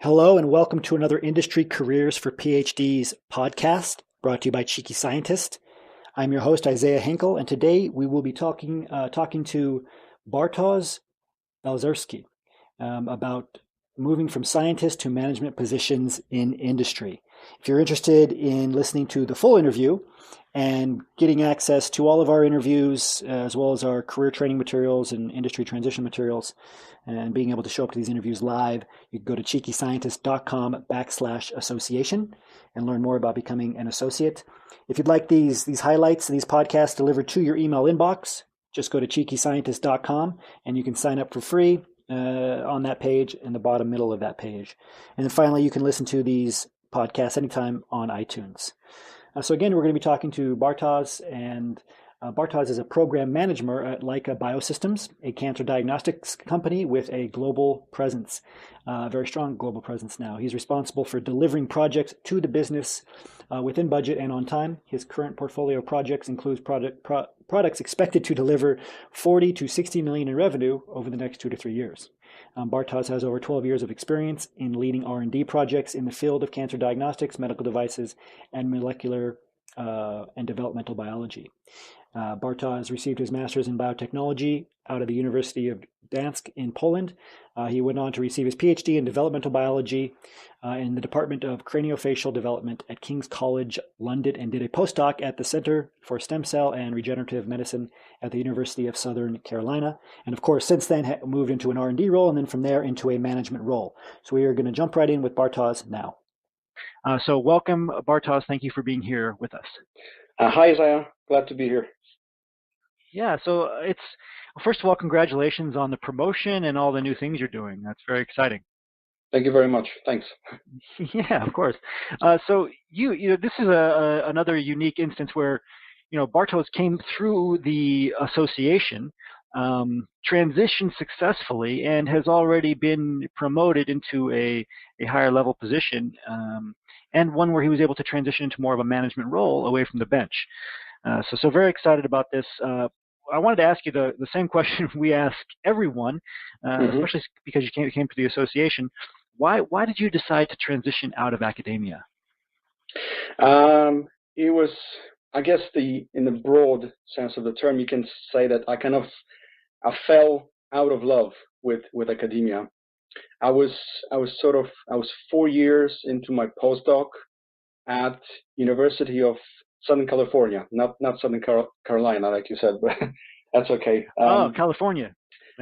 Hello and welcome to another Industry Careers for PhDs podcast brought to you by Cheeky Scientist. I'm your host Isaiah Hinkle, and today we will be talking to Bartosz Balczerski about moving from scientist to management positions in industry. If you're interested in listening to the full interview and getting access to all of our interviews, as well as our career training materials and industry transition materials, and being able to show up to these interviews live, you can go to cheekyscientist.com/association and learn more about becoming an associate. If you'd like these highlights and these podcasts delivered to your email inbox, just go to cheekyscientist.com and you can sign up for free on that page in the bottom middle of that page. And then finally, you can listen to these podcasts anytime on iTunes. So again, we're going to be talking to Bartosz, and Bartosz is a program manager at Leica Biosystems, a cancer diagnostics company with a global presence, very strong global presence now. He's responsible for delivering projects to the business within budget and on time. His current portfolio of projects includes products expected to deliver 40 to 60 million in revenue over the next 2 to 3 years. Bartosz has over 12 years of experience in leading R&D projects in the field of cancer diagnostics, medical devices, and molecular and developmental biology. Bartosz received his master's in biotechnology out of the University of Gdańsk in Poland. He went on to receive his PhD in developmental biology in the Department of Craniofacial Development at King's College London, and did a postdoc at the Center for Stem Cell and Regenerative Medicine at the University of Southern Carolina. And of course, since then moved into an R&D role, and then from there into a management role. So we are going to jump right in with Bartosz now. So welcome, Bartosz. Thank you for being here with us. Hi, Isaiah. Glad to be here. Yeah, so first of all, congratulations on the promotion and all the new things you're doing. That's very exciting. Thank you very much. Thanks. Yeah, of course. So this is another unique instance where, Bartosz came through the association, transitioned successfully, and has already been promoted into a higher level position, and one where he was able to transition into more of a management role away from the bench. So very excited about this. I wanted to ask you the same question we ask everyone, especially because you came to the association. Why did you decide to transition out of academia? It was, I guess, in the broad sense of the term, you can say that I fell out of love with academia. I was 4 years into my postdoc at University of Southern California, not Southern Carolina, like you said, but that's okay. California.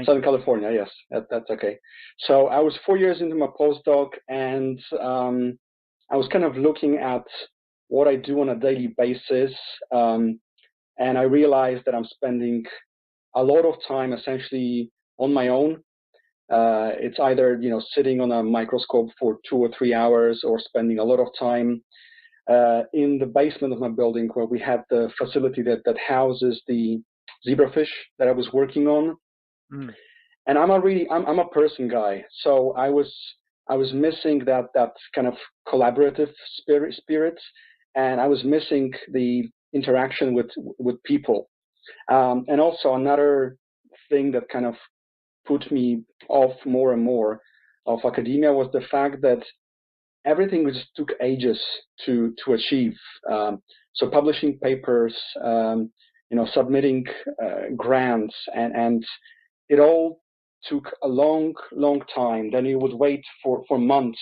Southern California, yes, that's okay. So I was 4 years into my postdoc, and I was kind of looking at what I do on a daily basis, and I realized that I'm spending a lot of time essentially on my own. It's either sitting on a microscope for 2 or 3 hours, or spending a lot of time in the basement of my building, where we had the facility that houses the zebrafish that I was working on. And I'm a person guy, so I was missing that kind of collaborative spirit, and I was missing the interaction with people. And also another thing that kind of put me off more and more of academia was the fact that everything just took ages to achieve. So publishing papers, submitting grants, and it all took a long time. Then you would wait for months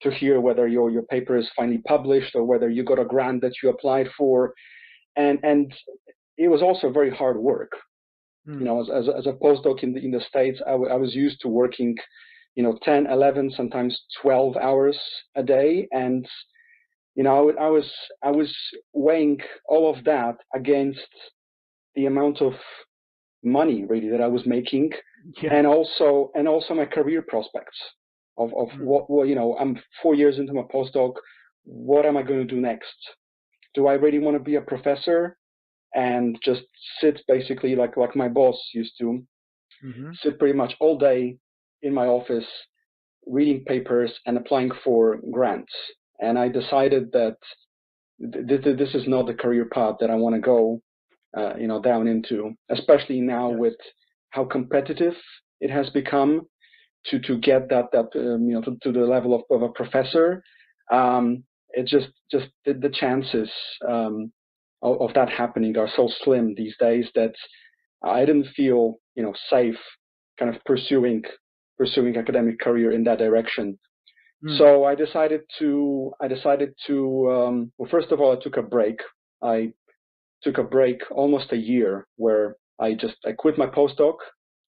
to hear whether your paper is finally published, or whether you got a grant that you applied for, and it was also very hard work. As a postdoc in the States, I was used to working 10, 11, sometimes 12 hours a day. And, I was weighing all of that against the amount of money really that I was making, and also my career prospects of what, I'm 4 years into my postdoc. What am I going to do next? Do I really want to be a professor and just sit basically like my boss used to, sit pretty much all day in my office, reading papers and applying for grants? And I decided that this is not the career path that I want to go, down into, especially now with how competitive it has become. to get that to the level of a professor. It just the chances of that happening are so slim these days that I didn't feel safe kind of pursuing academic career in that direction. So I decided to well, first of all, I took a break. I took a break almost a year where I quit my postdoc,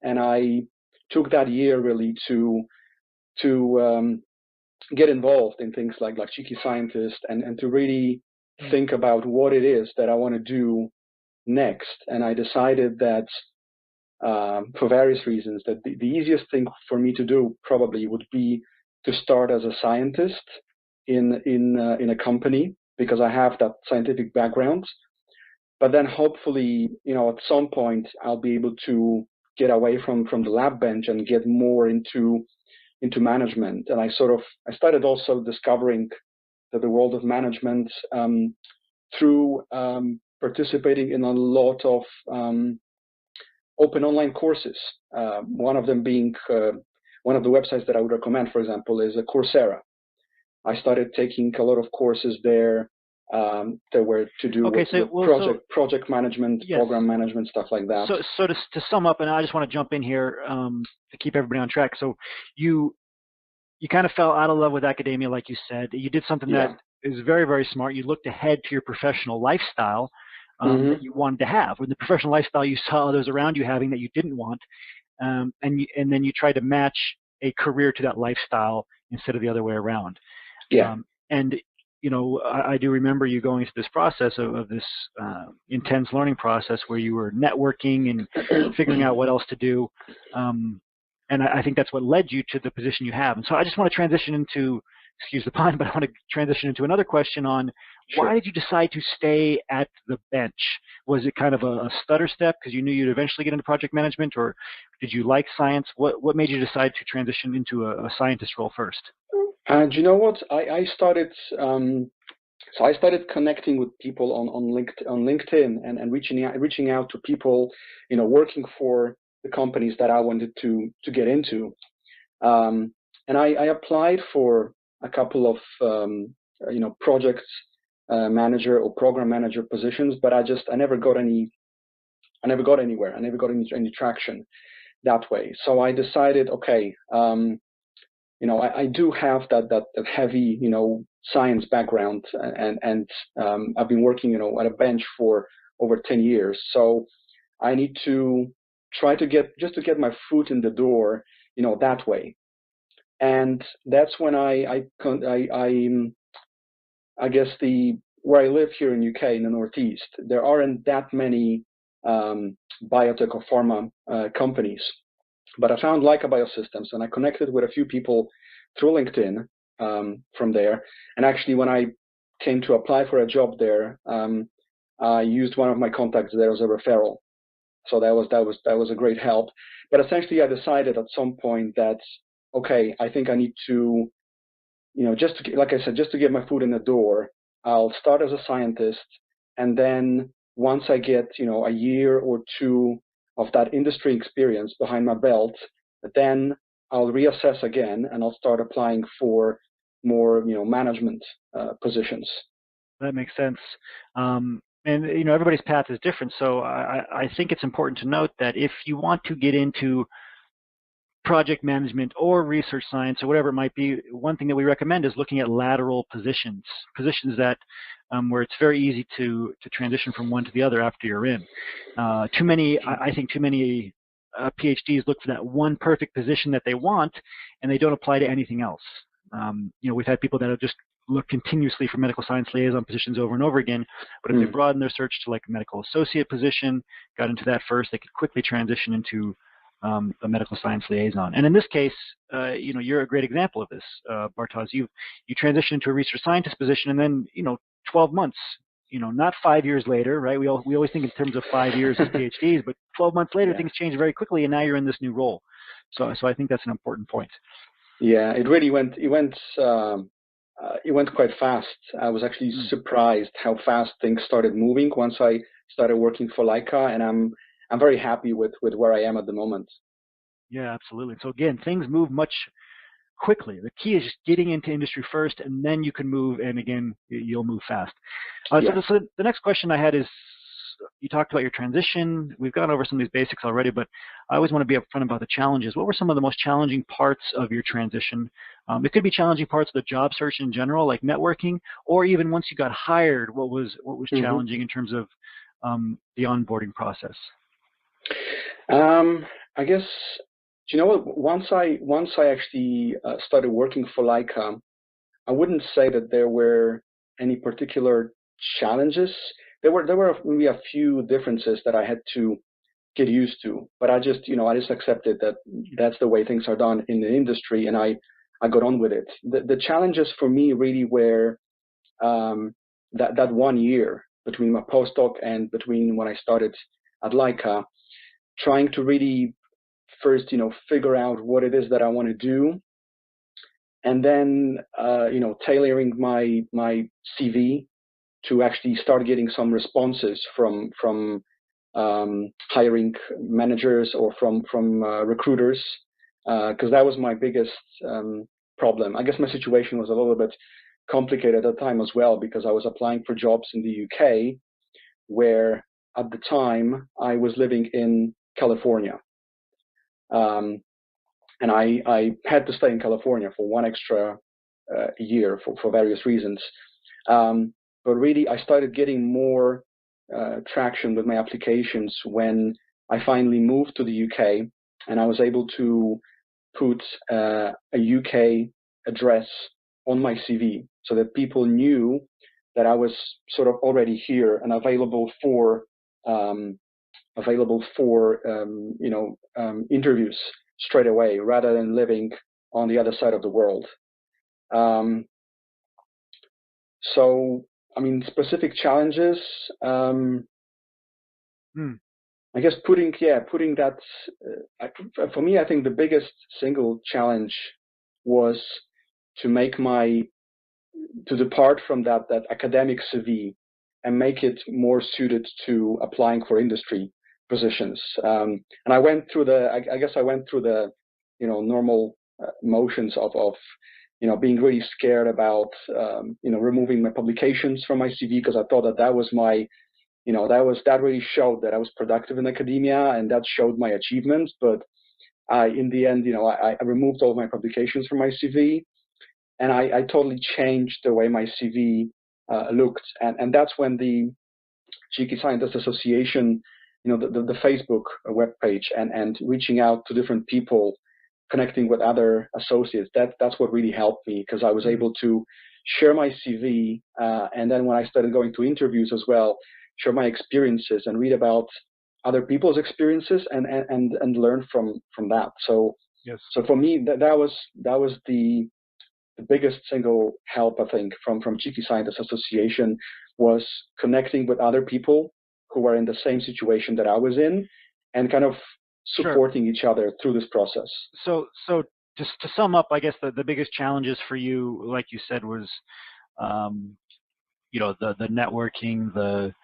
and I took that year really to get involved in things like Cheeky Scientist and to really think about what it is that I want to do next. And I decided that for various reasons that the easiest thing for me to do probably would be to start as a scientist in a company, because I have that scientific background. But then hopefully, at some point I'll be able to get away from the lab bench and get more into management. And I started also discovering that the world of management through participating in a lot of open online courses. One of them being one of the websites that I would recommend, for example, is Coursera. I started taking a lot of courses there that were to do with project management, yes, program management, stuff like that. So to sum up, and I just want to jump in here to keep everybody on track. So you kind of fell out of love with academia, like you said. You did something that is very, very smart. You looked ahead to your professional lifestyle that you wanted to have, or the professional lifestyle you saw others around you having that you didn't want, and then you tried to match a career to that lifestyle instead of the other way around. Yeah. I do remember you going through this process of this intense learning process where you were networking and figuring out what else to do. And I think that's what led you to the position you have. And so I just want to transition into, excuse the pun, but I want to transition into another question on why did you decide to stay at the bench? Was it kind of a stutter step because you knew you'd eventually get into project management, or did you like science? What made you decide to transition into a scientist role first? And you know what? I started connecting with people on LinkedIn and reaching out to people, working for the companies that I wanted to get into. And I applied for a couple of project manager or program manager positions, but I never got anywhere. I never got any traction that way. So I decided, okay, I do have that heavy, science background, and I've been working, at a bench for over 10 years. So I need to try to get my foot in the door, that way. And that's when I guess where I live here in UK in the Northeast, there aren't that many biotech or pharma companies. But I found Leica Biosystems, and I connected with a few people through LinkedIn from there. And actually, when I came to apply for a job there, I used one of my contacts there as a referral. So that was a great help. But essentially, I decided at some point that, okay, I think I need to, like I said, just to get my foot in the door, I'll start as a scientist, and then once I get, a year or two of that industry experience behind my belt, then I'll reassess again and I'll start applying for more, management positions. That makes sense. And everybody's path is different. So I think it's important to note that if you want to get into project management or research science or whatever it might be, one thing that we recommend is looking at lateral positions that where it's very easy to transition from one to the other after you're in. I think too many PhDs look for that one perfect position that they want, and they don't apply to anything else. We've had people that have just looked continuously for medical science liaison positions over and over again, but if they broaden their search to like a medical associate position, got into that first, they could quickly transition into a medical science liaison. And in this case, you're a great example of this, Bartosz. You transitioned into a research scientist position, and then 12 months, not 5 years later, right? We always think in terms of 5 years as PhDs, but 12 months later, things change very quickly, and now you're in this new role. So I think that's an important point. Yeah, it really went quite fast. I was actually surprised how fast things started moving once I started working for Leica, and I'm very happy with where I am at the moment. Yeah, absolutely. So again, things move much quickly. The key is just getting into industry first, and then you can move. And again, you'll move fast. Yeah. So the next question I had is, you talked about your transition. We've gone over some of these basics already, but I always want to be upfront about the challenges. What were some of the most challenging parts of your transition? It could be challenging parts of the job search in general, like networking, or even once you got hired, what was Hmm. challenging in terms of the onboarding process? I guess, you know what? Once I actually started working for Leica, I wouldn't say that there were any particular challenges. There were maybe a few differences that I had to get used to, but I just accepted that that's the way things are done in the industry, and I got on with it. The challenges for me really were that 1 year between my postdoc and between when I started at Leica, trying to really first figure out what it is that I want to do, and then tailoring my CV to actually start getting some responses from hiring managers or from recruiters, because that was my biggest problem. I guess my situation was a little bit complicated at the time as well, because I was applying for jobs in the UK, where at the time I was living in California. Um, and I had to stay in California for one extra year for various reasons. But really, I started getting more traction with my applications when I finally moved to the UK, and I was able to put a UK address on my CV so that people knew that I was sort of already here and um, available for interviews straight away, rather than living on the other side of the world. Um, so, I mean, specific challenges. Hmm. I guess putting that for me, I think the biggest single challenge was to make my to depart from that academic CV and make it more suited to applying for industry positions. And I went through I guess I went through the normal motions of being really scared about removing my publications from my CV, because I thought that was my that really showed that I was productive in academia, and that showed my achievements. But in the end, I removed all my publications from my CV, and I totally changed the way my CV looked. And that's when the Cheeky Scientist Association, the Facebook webpage, and reaching out to different people, connecting with other associates, that's what really helped me, because I was able to share my CV, and then when I started going to interviews as well, share my experiences and read about other people's experiences, and learn from that. So Yes. for me, that was the biggest single help, I think, from Cheeky Scientist Association, was connecting with other people who were in the same situation that I was in, and kind of Sure. supporting each other through this process. So just to sum up, I guess the biggest challenges for you, like you said, was um, the networking, the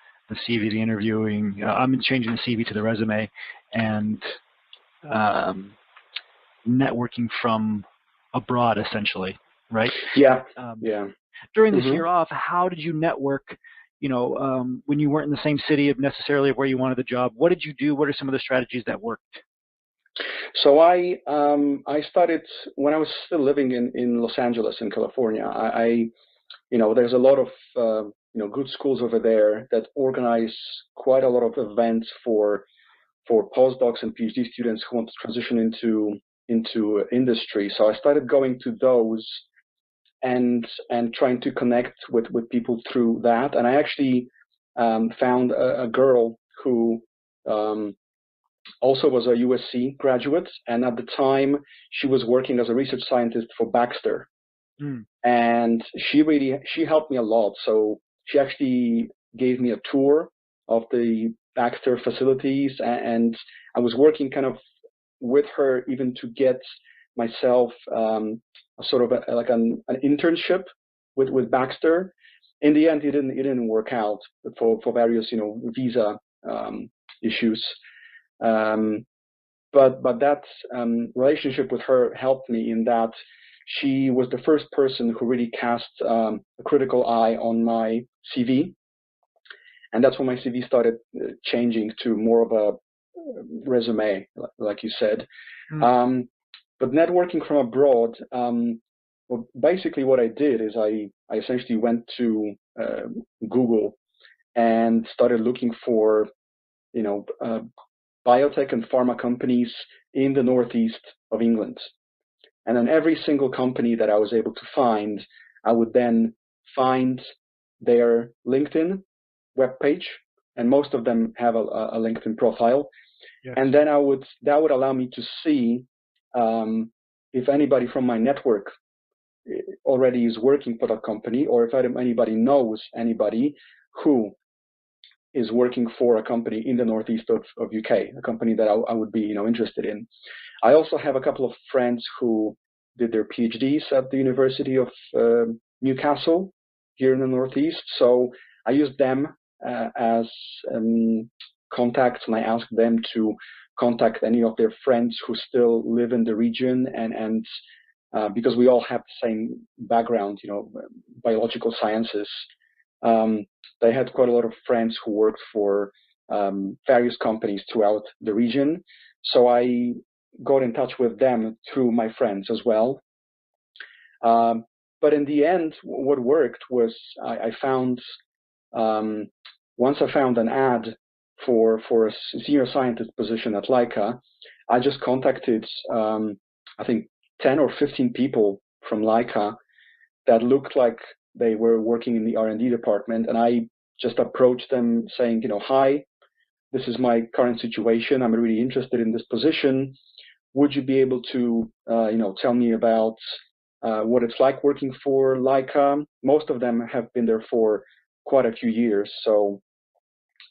CV, the interviewing. I'm changing the CV to the resume, and um, networking from abroad, essentially, right? Yeah, Um, yeah. During this Hmm. year off, how did you network? When you weren't in the same city of necessarily of where you wanted the job, what did you do? What are some of the strategies that worked? So I started when I was still living in Los Angeles in California. There's a lot of good schools over there that organize quite a lot of events for postdocs and PhD students who want to transition into industry. So I started going to those, and trying to connect with people through that. And I actually found a girl who um, also was a USC graduate, and at the time she was working as a research scientist for Baxter, Mm. and she helped me a lot. So she actually gave me a tour of the Baxter facilities, and I was working kind of with her even to get myself a sort of like an internship with Baxter. In the end, it didn't work out for various visa issues. Um, but that relationship with her helped me in that she was the first person who really cast a critical eye on my CV. And that's when my CV started changing to more of a resume, like you said. But networking from abroad, well, basically what I did is I essentially went to Google and started looking for, biotech and pharma companies in the northeast of England. And then every single company that I was able to find, I would then find their LinkedIn webpage, and most of them have a LinkedIn profile. Yes. And then that would allow me to see if anybody from my network already is working for that company, or if anybody knows anybody who is working for a company in the northeast of UK, a company that I would be interested in. I also have a couple of friends who did their PhDs at the University of Newcastle here in the northeast, so I used them as contacts, and I asked them to contact any of their friends who still live in the region, and because we all have the same background, biological sciences. They had quite a lot of friends who worked for various companies throughout the region, so I got in touch with them through my friends as well. But in the end, what worked was I found, once I found an ad for a senior scientist position at Leica, I just contacted, I think, 10 or 15 people from Leica that looked like they were working in the R&D department, and I just approached them saying, hi, this is my current situation. I'm really interested in this position. Would you be able to, tell me about what it's like working for Leica? Most of them have been there for quite a few years, so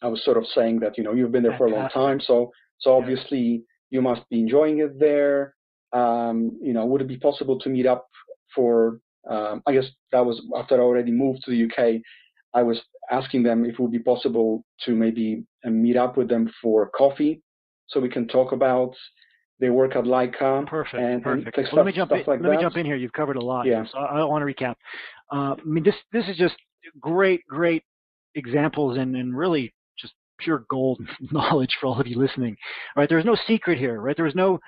I was sort of saying that, you've been there for a long time, so obviously you must be enjoying it there. Would it be possible to meet up for, I guess that was after I already moved to the UK, I was asking them if it would be possible to maybe meet up with them for coffee so we can talk about their work at Leica. Perfect. Well, let me jump in here. You've covered a lot. Yeah. So I want to recap. This is just great examples and really just pure gold knowledge for all of you listening. All right, there's no secret here, right? There was no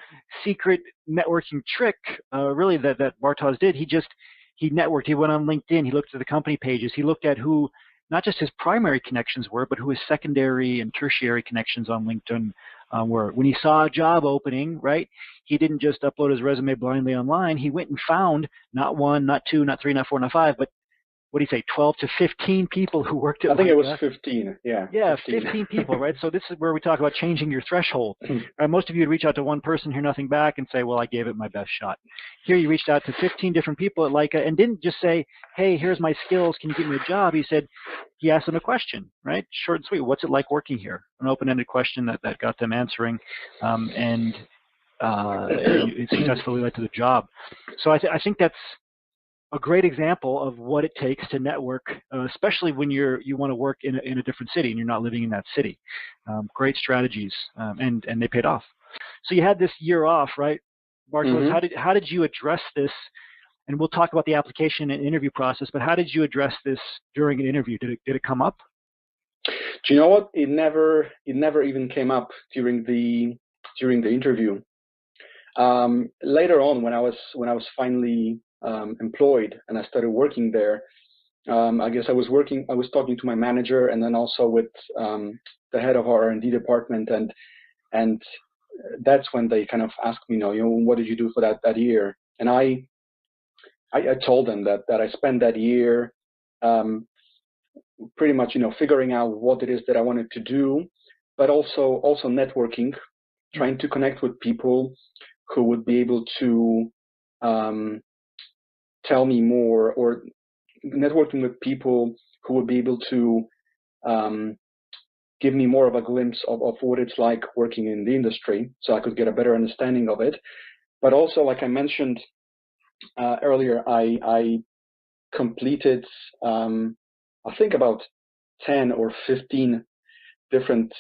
secret networking trick really that Bartosz did. He networked. He went on LinkedIn. He looked at the company pages. He looked at who not just his primary connections were, but who his secondary and tertiary connections on LinkedIn were. When he saw a job opening, right, he didn't just upload his resume blindly online. He went and found not one, not two, not three, not four, not five, but what do you say, 12 to 15 people who worked at Leica. I think it was 15, yeah. Yeah, 15 people, right? So this is where we talk about changing your threshold. Most of you would reach out to one person, hear nothing back, and say, well, I gave it my best shot. Here you reached out to 15 different people at Leica and didn't just say, hey, here's my skills, can you give me a job? He asked them a question, right? Short and sweet. What's it like working here? An open-ended question that got them answering, and it successfully led to the job. So I think that's a great example of what it takes to network, especially when you want to work in a different city and you're not living in that city. Great strategies, and they paid off. So you had this year off, right, Bartosz? Mm-hmm. How did you address this? And we'll talk about the application and interview process. But how did you address this during an interview? Did it come up? Do you know what? It never even came up during the interview. Later on, when I was finally employed and I started working there, I guess I was talking to my manager and then also with the head of our R&D department, and that's when they kind of asked me, what did you do for that year? And I told them that I spent that year pretty much figuring out what it is that I wanted to do, but also networking, trying to connect with people who would be able to tell me more, or networking with people who would be able to give me more of a glimpse of what it's like working in the industry, so I could get a better understanding of it. But also, like I mentioned earlier, I completed, I think, about 10 or 15 different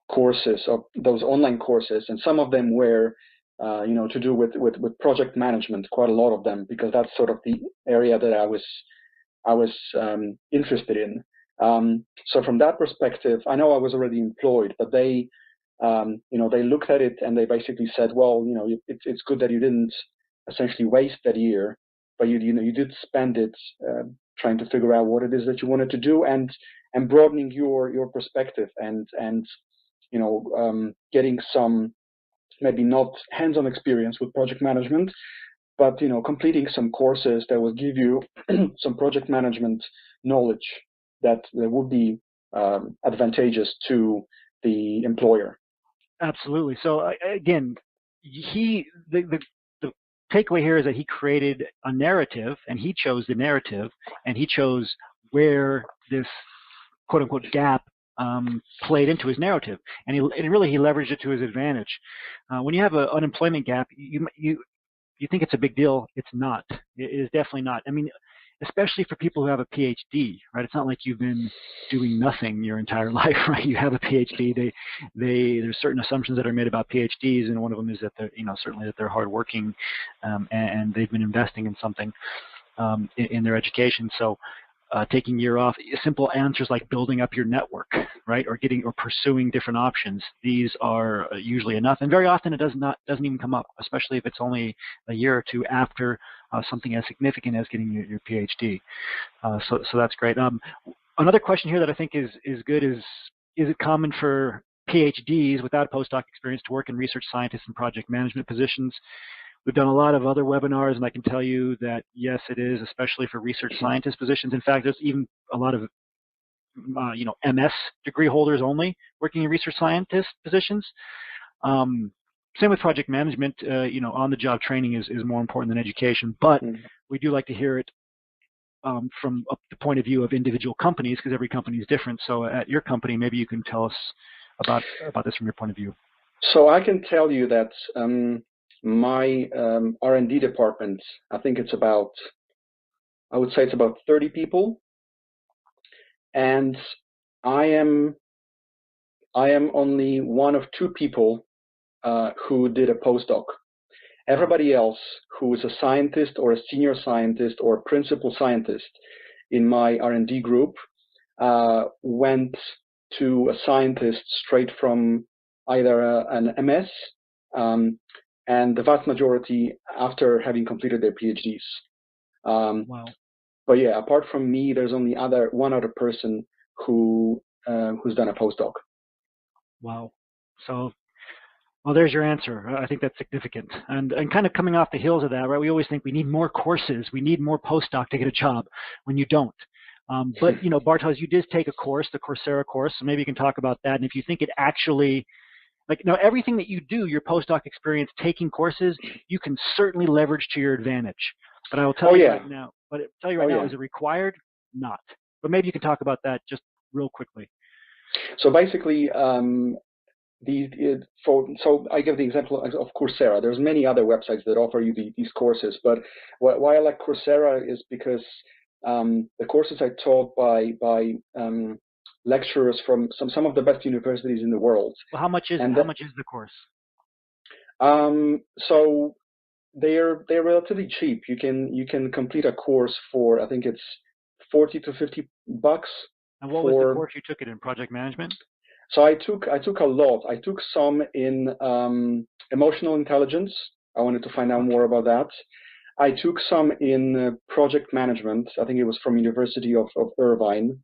courses, of those online courses, and some of them were to do with project management, quite a lot of them, because that's sort of the area that I was interested in. So from that perspective, I know I was already employed, but they looked at it and they basically said, well, it's good that you didn't essentially waste that year, but you did spend it trying to figure out what it is that you wanted to do, and broadening your perspective, and getting some, maybe not hands-on experience with project management, but completing some courses that will give you some project management knowledge that would be advantageous to the employer. Absolutely. So again, the takeaway here is that he created a narrative, and he chose the narrative, and he chose where this quote unquote gap played into his narrative, and he leveraged it to his advantage. When you have an unemployment gap, you think it's a big deal. It's not. It is definitely not. I mean, especially for people who have a PhD, right? It's not like you've been doing nothing your entire life, right? You have a PhD. There's certain assumptions that are made about PhDs, and one of them is that they're, certainly that they're hardworking, and they've been investing in something in their education. So taking a year off, simple answers like building up your network, right, or pursuing different options. These are usually enough, and very often it doesn't even come up, especially if it's only a year or two after something as significant as getting your PhD. So that's great. Another question here that I think is good is it common for PhDs without postdoc experience to work in research scientist and project management positions? We've done a lot of other webinars, and I can tell you that, yes, it is, especially for research scientist positions. In fact, there's even a lot of, MS degree holders only working in research scientist positions. Same with project management. On-the-job training is more important than education, but we do like to hear it from the point of view of individual companies, because every company is different. So at your company, maybe you can tell us about this from your point of view. So I can tell you that my R&D department, I would say it's about 30 people, and I am only one of two people who did a postdoc. Everybody else who is a scientist or a senior scientist or a principal scientist in my R&D group went to a scientist straight from either an MS, and the vast majority after having completed their PhDs. Wow. But yeah, apart from me, there's only one other person who's done a postdoc. Wow. So, well, there's your answer. I think that's significant. And kind of coming off the heels of that, right? We always think we need more courses, we need more postdoc to get a job, when you don't. But Bartosz, you did take a course, the Coursera course, so maybe you can talk about that. And if you think it actually, everything that you do, your postdoc experience taking courses, you can certainly leverage to your advantage. But I will tell you right now, is it required? Not. But maybe you can talk about that just real quickly. So basically, so I give the example of Coursera. There's many other websites that offer you these courses, but why I like Coursera is because the courses are taught by lecturers from some of the best universities in the world. Well, how much is the course? So they're relatively cheap. You can complete a course for, I think it's $40 to $50. And what was the course you took it in? Project management? So I took a lot. I took some in emotional intelligence. I wanted to find out more about that. I took some in project management. I think it was from University of Irvine.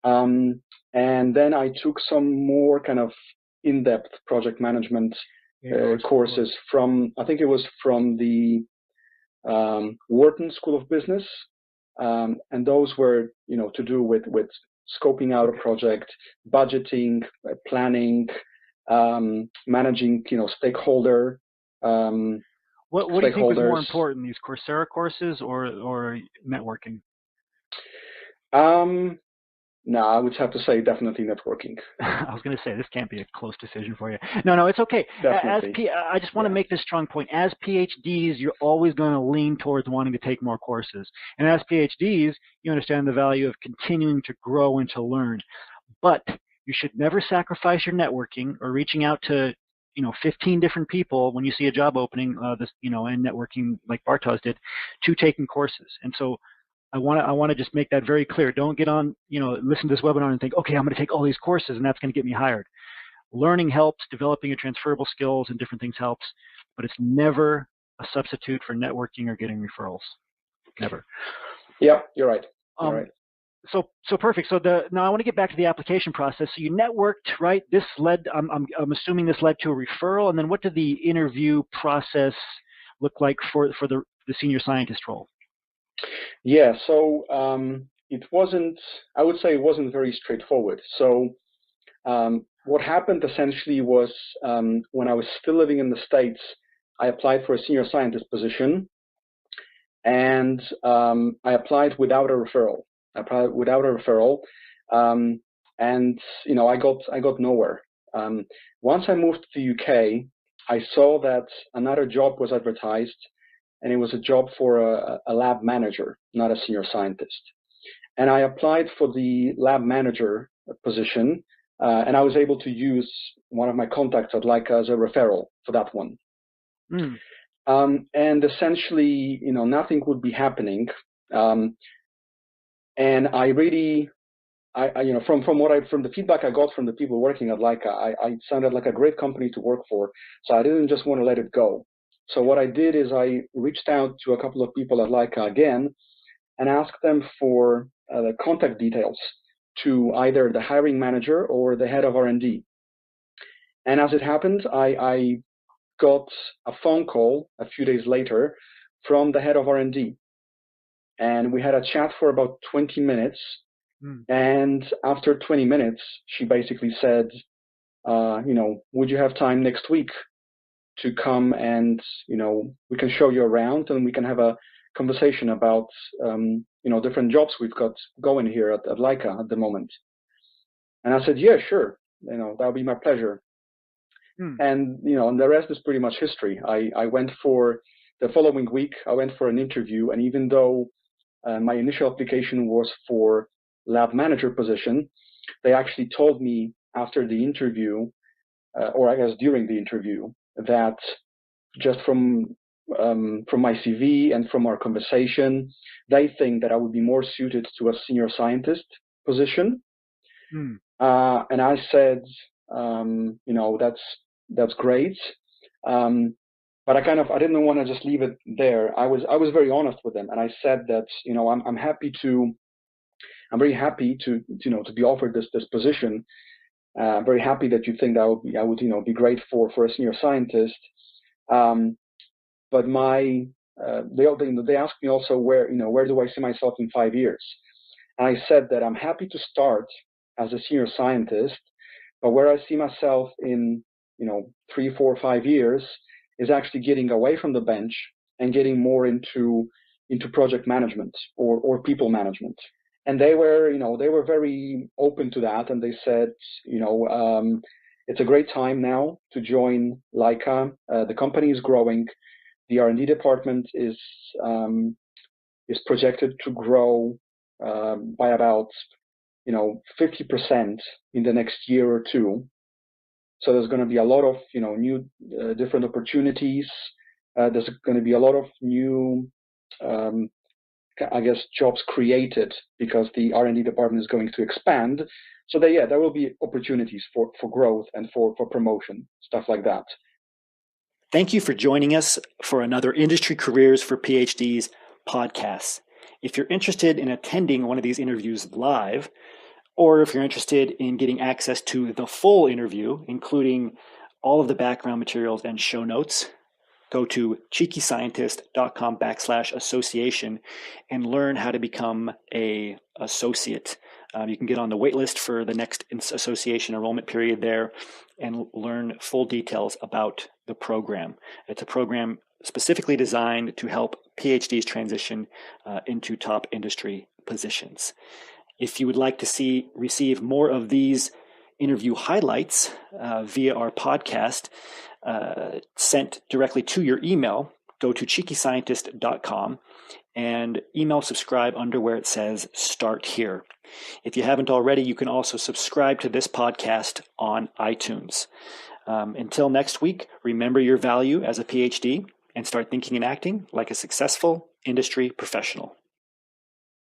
And then I took some more kind of in-depth project management courses from, I think it was from the Wharton School of Business. And those were, to do with scoping out a project, budgeting, planning, managing, stakeholder. What do you think was more important, these Coursera courses or networking? No, I would have to say definitely networking. I was going to say, this can't be a close decision for you. No, it's okay. Definitely. I just want to make this strong point. As PhDs, you're always going to lean towards wanting to take more courses. And as PhDs, you understand the value of continuing to grow and to learn. But You should never sacrifice your networking or reaching out to 15 different people when you see a job opening, and networking like Bartos did, to taking courses. And so I want to just make that very clear. Don't get on, listen to this webinar and think, okay, I'm going to take all these courses and that's going to get me hired. Learning helps, developing your transferable skills and different things helps, but it's never a substitute for networking or getting referrals. Never. Yeah, you're right. You're right. So perfect. So now I want to get back to the application process. So you networked, right? This led, I'm assuming this led to a referral. And then what did the interview process look like for the senior scientist role? Yeah. So it wasn't, I would say it wasn't very straightforward. So what happened essentially was when I was still living in the States, I applied for a senior scientist position, and I applied without a referral. And I got nowhere. Once I moved to the UK, I saw that another job was advertised, and it was a job for a lab manager, not a senior scientist. And I applied for the lab manager position, and I was able to use one of my contacts at Leica as a referral for that one. And essentially, nothing would be happening. And I really, from the feedback I got from the people working at Leica, I sounded like a great company to work for. So I didn't just want to let it go. So what I did is I reached out to a couple of people at Leica again and asked them for the contact details to either the hiring manager or the head of R&D. And as it happened, I got a phone call a few days later from the head of R&D. And we had a chat for about 20 minutes. And after 20 minutes, she basically said, would you have time next week to come and, we can show you around and we can have a conversation about, different jobs we've got going here at Leica at the moment. And I said, yeah, sure. That would be my pleasure. And, and the rest is pretty much history. I went for the following week, I went for an interview. And even though my initial application was for lab manager position, they actually told me after the interview, or I guess during the interview, that just from my CV and from our conversation, they think that I would be more suited to a senior scientist position. And I said, that's great. But I didn't want to just leave it there. I was very honest with them, and I said that I'm very happy to be offered this position. I'm very happy that you think that I would be great for a senior scientist. But they asked me also where do I see myself in 5 years? And I said that I'm happy to start as a senior scientist, but where I see myself in 3, 4, 5 years is actually getting away from the bench and getting more into project management or people management. And they were very open to that, and they said, it's a great time now to join Leica. The company is growing. The R&D department is projected to grow by about 50% in the next year or two. So there's going to be a lot of new different opportunities. There's going to be a lot of new jobs created because the R&D department is going to expand. So there will be opportunities for growth and for promotion, stuff like that. Thank you for joining us for another Industry Careers for PhDs podcast. If you're interested in attending one of these interviews live, or if you're interested in getting access to the full interview, including all of the background materials and show notes, go to cheekyscientist.com/association and learn how to become an associate. You can get on the wait list for the next association enrollment period there and learn full details about the program. It's a program specifically designed to help PhDs transition into top industry positions. If you would like to receive more of these interview highlights via our podcast sent directly to your email, go to cheekyscientist.com and email subscribe under where it says Start Here. If you haven't already, you can also subscribe to this podcast on iTunes. Until next week, remember your value as a PhD and start thinking and acting like a successful industry professional.